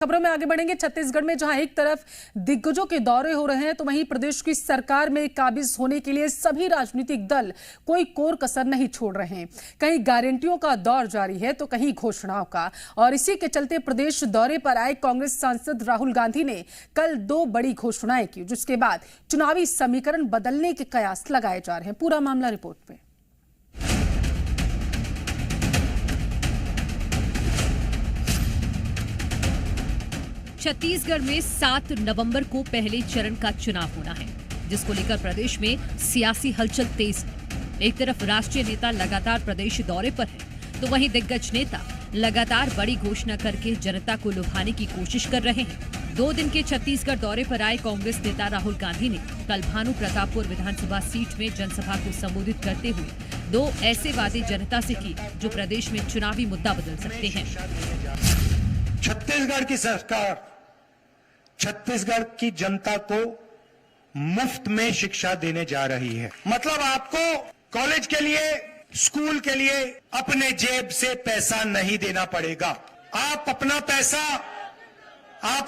खबरों में आगे बढ़ेंगे। छत्तीसगढ़ में जहां एक तरफ दिग्गजों के दौरे हो रहे हैं, तो वहीं प्रदेश की सरकार में काबिज होने के लिए सभी राजनीतिक दल कोई कोर कसर नहीं छोड़ रहे हैं। कहीं गारंटियों का दौर जारी है तो कहीं घोषणाओं का। और इसी के चलते प्रदेश दौरे पर आए कांग्रेस सांसद राहुल गांधी ने कल 2 बड़ी घोषणाएं की, जिसके बाद चुनावी समीकरण बदलने के कयास लगाए जा रहे हैं। पूरा मामला रिपोर्ट में। छत्तीसगढ़ में 7 नवंबर को पहले चरण का चुनाव होना है, जिसको लेकर प्रदेश में सियासी हलचल तेज है। एक तरफ राष्ट्रीय नेता लगातार प्रदेश दौरे पर है, तो वहीं दिग्गज नेता लगातार बड़ी घोषणा करके जनता को लुभाने की कोशिश कर रहे हैं। 2 दिन के छत्तीसगढ़ दौरे पर आए कांग्रेस नेता राहुल गांधी ने कल भानु प्रतापपुर विधानसभा सीट में जनसभा को संबोधित करते हुए 2 ऐसे वादे जनता से की जो प्रदेश में चुनावी मुद्दा बदल सकते हैं। छत्तीसगढ़ की सरकार छत्तीसगढ़ की जनता को मुफ्त में शिक्षा देने जा रही है। मतलब आपको कॉलेज के लिए, स्कूल के लिए अपने जेब से पैसा नहीं देना पड़ेगा। आप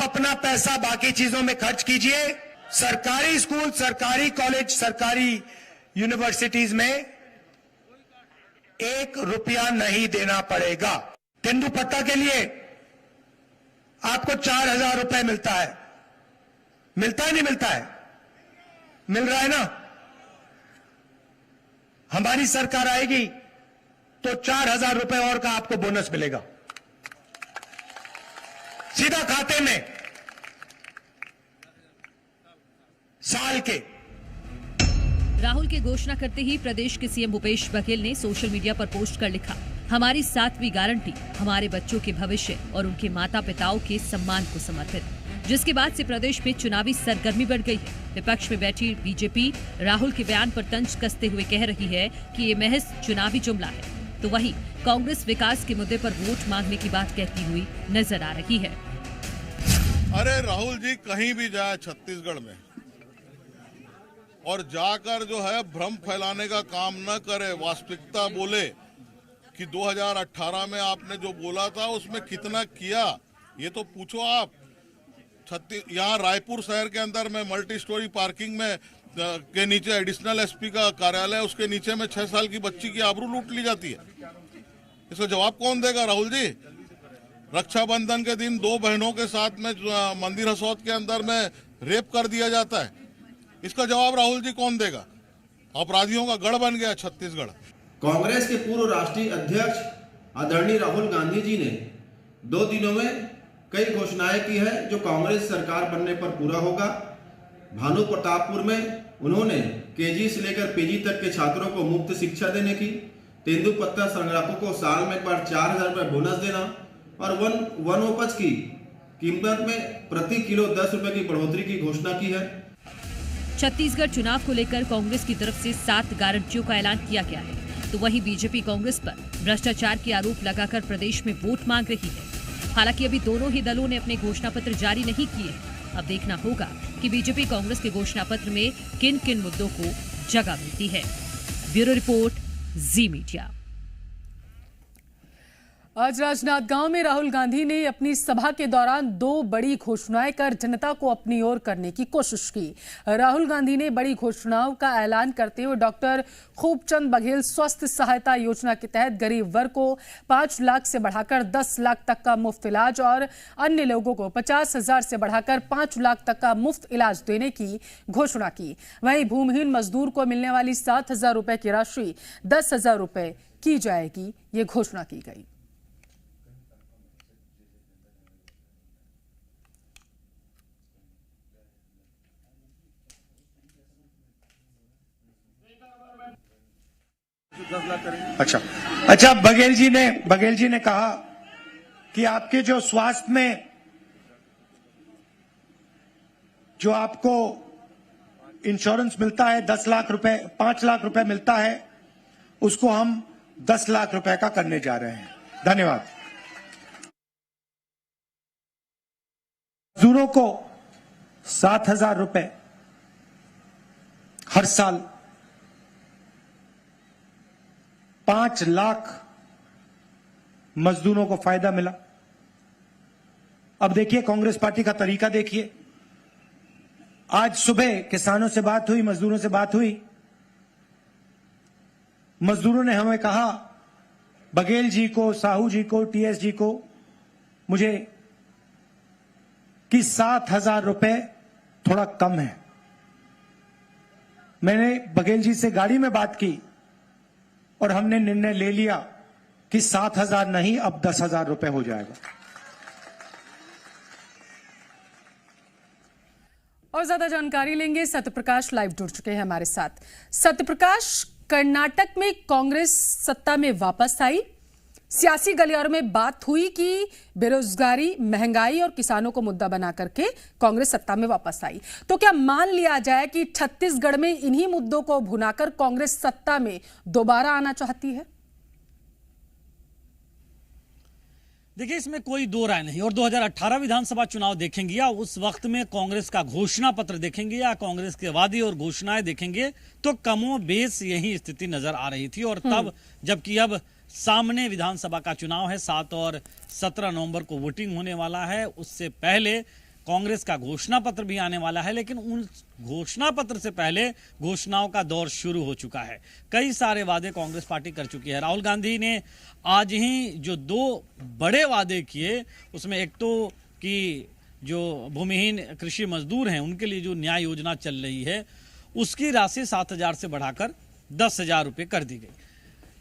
अपना पैसा बाकी चीजों में खर्च कीजिए। सरकारी स्कूल, सरकारी कॉलेज, सरकारी यूनिवर्सिटीज में 1 रुपया नहीं देना पड़ेगा। तेंदुपत्ता के लिए आपको 4,000 रुपए मिलता है। मिलता है नहीं मिलता है? मिल रहा है ना। हमारी सरकार आएगी तो 4,000 रुपए और का आपको बोनस मिलेगा सीधा खाते में, साल के। राहुल की घोषणा करते ही प्रदेश के सीएम भूपेश बघेल ने सोशल मीडिया पर पोस्ट कर लिखा, हमारी 7वीं गारंटी हमारे बच्चों के भविष्य और उनके माता पिताओं के सम्मान को समर्पित। जिसके बाद से प्रदेश में चुनावी सरगर्मी बढ़ गई है। विपक्ष में बैठी बीजेपी राहुल के बयान पर तंज कसते हुए कह रही है कि ये महज चुनावी जुमला है, तो वहीं कांग्रेस विकास के मुद्दे पर वोट मांगने की बात कहती हुई नजर आ रही है। अरे राहुल जी कहीं भी जाए छत्तीसगढ़ में और जाकर जो है भ्रम फैलाने का काम न करे, वास्तविकता बोले कि 2018 में आपने जो बोला था उसमें कितना किया ये तो पूछो आप। यहाँ रायपुर शहर के अंदर में मल्टी स्टोरी पार्किंग में के नीचे एडिशनल एसपी का कार्यालय, उसके नीचे में 6 साल की बच्ची की आबरू लूट ली जाती है। इसका जवाब कौन देगा राहुल जी? रक्षाबंधन के दिन 2 बहनों के साथ में मंदिर हसौद के अंदर में रेप कर दिया जाता है। इसका जवाब राहुल जी कौन देगा? अपराधियों का गढ़ बन गया छत्तीसगढ़। कांग्रेस के पूर्व राष्ट्रीय अध्यक्ष आदरणीय राहुल गांधी जी ने 2 दिनों में कई घोषणाएं की है जो कांग्रेस सरकार बनने पर पूरा होगा। भानु प्रतापपुर में उन्होंने केजी से लेकर पीजी तक के छात्रों को मुफ्त शिक्षा देने की, तेंदुपत्ता संग्राहकों को साल में एक बार 4,000 रुपए बोनस देना और वनोपज की कीमत में प्रति किलो 10 रुपए की बढ़ोतरी की घोषणा की है। छत्तीसगढ़ चुनाव को लेकर कांग्रेस की तरफ से 7 गारंटियों का ऐलान किया गया है, तो वहीं बीजेपी कांग्रेस पर भ्रष्टाचार के आरोप लगाकर प्रदेश में वोट मांग रही है। हालांकि अभी दोनों ही दलों ने अपने घोषणा पत्र जारी नहीं किए हैं। अब देखना होगा कि बीजेपी कांग्रेस के घोषणा पत्र में किन किन मुद्दों को जगह मिलती है। ब्यूरो रिपोर्ट, जी मीडिया। आज राजनांदगांव में राहुल गांधी ने अपनी सभा के दौरान 2 बड़ी घोषणाएं कर जनता को अपनी ओर करने की कोशिश की। राहुल गांधी ने बड़ी घोषणाओं का ऐलान करते हुए डॉक्टर खूबचंद बघेल स्वास्थ्य सहायता योजना के तहत गरीब वर्ग को 5 लाख से बढ़ाकर 10 लाख तक का मुफ्त इलाज और अन्य लोगों को 50,000 से बढ़ाकर 5 लाख तक का मुफ्त इलाज देने की घोषणा की। वहीं भूमिहीन मजदूर को मिलने वाली 7,000 रुपए की राशि 10,000 रुपए की जाएगी, ये घोषणा की गई। अच्छा बघेल जी ने कहा कि आपके जो स्वास्थ्य में जो आपको इंश्योरेंस मिलता है 10 लाख रुपए, 5 लाख रुपए मिलता है, उसको हम 10 लाख रुपए का करने जा रहे हैं। धन्यवाद। मजदूरों को 7,000 रुपए हर साल, 5 लाख मजदूरों को फायदा मिला। अब देखिए कांग्रेस पार्टी का तरीका देखिए। आज सुबह किसानों से बात हुई, मजदूरों से बात हुई। मजदूरों ने हमें कहा, बघेल जी को, साहू जी को, टीएस जी को, मुझे कि 7,000 रुपए थोड़ा कम है। मैंने बघेल जी से गाड़ी में बात की और हमने निर्णय ले लिया कि 7,000 नहीं, अब 10,000 रुपए हो जाएगा। और ज्यादा जानकारी लेंगे, सत्यप्रकाश लाइव जुड़ चुके हैं हमारे साथ। सत्यप्रकाश, कर्नाटक में कांग्रेस सत्ता में वापस आई, सियासी गलियारों में बात हुई कि बेरोजगारी, महंगाई और किसानों को मुद्दा बना करके कांग्रेस सत्ता में वापस आई। तो क्या मान लिया जाए कि छत्तीसगढ़ में इन्हीं मुद्दों को भुनाकर कांग्रेस सत्ता में दोबारा आना चाहती है? देखिए, इसमें कोई दो राय नहीं। और 2018 विधानसभा चुनाव देखेंगे या उस वक्त में कांग्रेस का घोषणा पत्र देखेंगे या कांग्रेस के वादे और घोषणाएं देखेंगे तो कमो बेस यही स्थिति नजर आ रही थी। और तब जबकि अब सामने विधानसभा का चुनाव है, 7 और 17 नवंबर को वोटिंग होने वाला है, उससे पहले कांग्रेस का घोषणा पत्र भी आने वाला है। लेकिन उन घोषणा पत्र से पहले घोषणाओं का दौर शुरू हो चुका है। कई सारे वादे कांग्रेस पार्टी कर चुकी है। राहुल गांधी ने आज ही जो 2 बड़े वादे किए, उसमें एक तो कि जो भूमिहीन कृषि मजदूर हैं उनके लिए जो न्याय योजना चल रही है उसकी राशि 7,000 से बढ़ाकर 10,000 रुपये कर दी गई।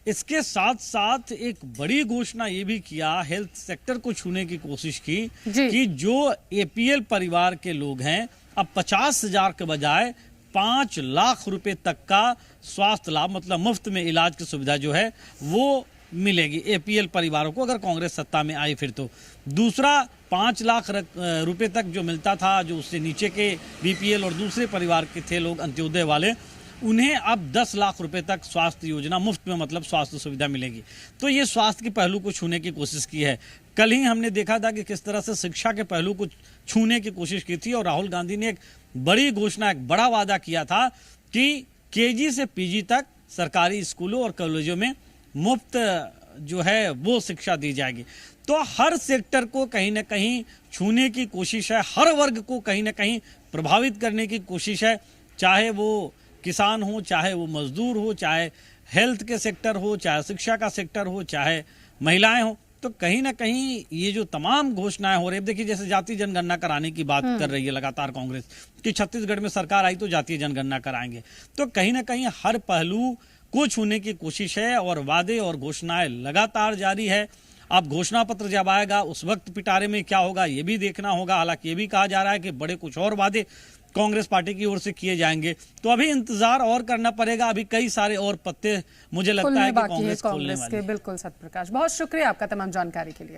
इसके साथ साथ एक बड़ी घोषणा ये भी किया, हेल्थ सेक्टर को छूने की कोशिश की कि जो एपीएल परिवार के लोग हैं अब 50,000 के बजाय 5 लाख रुपए तक का स्वास्थ्य लाभ, मतलब मुफ्त में इलाज की सुविधा जो है वो मिलेगी एपीएल परिवारों को, अगर कांग्रेस सत्ता में आई फिर। तो दूसरा 5 लाख रुपए तक जो मिलता था, जो उससे नीचे के बीपीएल और दूसरे परिवार के थे लोग अंत्योदय वाले, उन्हें अब 10 लाख रुपए तक स्वास्थ्य योजना मुफ्त में, मतलब स्वास्थ्य सुविधा मिलेगी। तो ये स्वास्थ्य के पहलू को छूने की कोशिश की है। कल ही हमने देखा था कि किस तरह से शिक्षा के पहलू को छूने की कोशिश की थी और राहुल गांधी ने एक बड़ी घोषणा, एक बड़ा वादा किया था कि केजी से पीजी तक सरकारी स्कूलों और कॉलेजों में मुफ्त जो है वो शिक्षा दी जाएगी। तो हर सेक्टर को कहीं ना कहीं छूने की कोशिश है, हर वर्ग को कहीं ना कहीं प्रभावित करने की कोशिश है, चाहे वो किसान हो, चाहे वो मजदूर हो, चाहे हेल्थ के सेक्टर हो, चाहे शिक्षा का सेक्टर हो, चाहे महिलाएं हो। तो कहीं ना कहीं ये जो तमाम घोषणाएं हो रही है, देखिए जैसे जातीय जनगणना कराने की बात कर रही है लगातार कांग्रेस कि छत्तीसगढ़ में सरकार आई तो जातीय जनगणना कराएंगे। तो कहीं ना कहीं हर पहलू को छूने की कोशिश है और वादे और घोषणाएं लगातार जारी है। अब घोषणा पत्र जब आएगा उस वक्त पिटारे में क्या होगा ये भी देखना होगा। हालांकि ये भी कहा जा रहा है कि बड़े कुछ और वादे कांग्रेस पार्टी की ओर से किए जाएंगे। तो अभी इंतजार और करना पड़ेगा। अभी कई सारे और पत्ते मुझे लगता है कि कांग्रेस खोलने वाली है। बिल्कुल सत्यप्रकाश, बहुत शुक्रिया आपका तमाम जानकारी के लिए।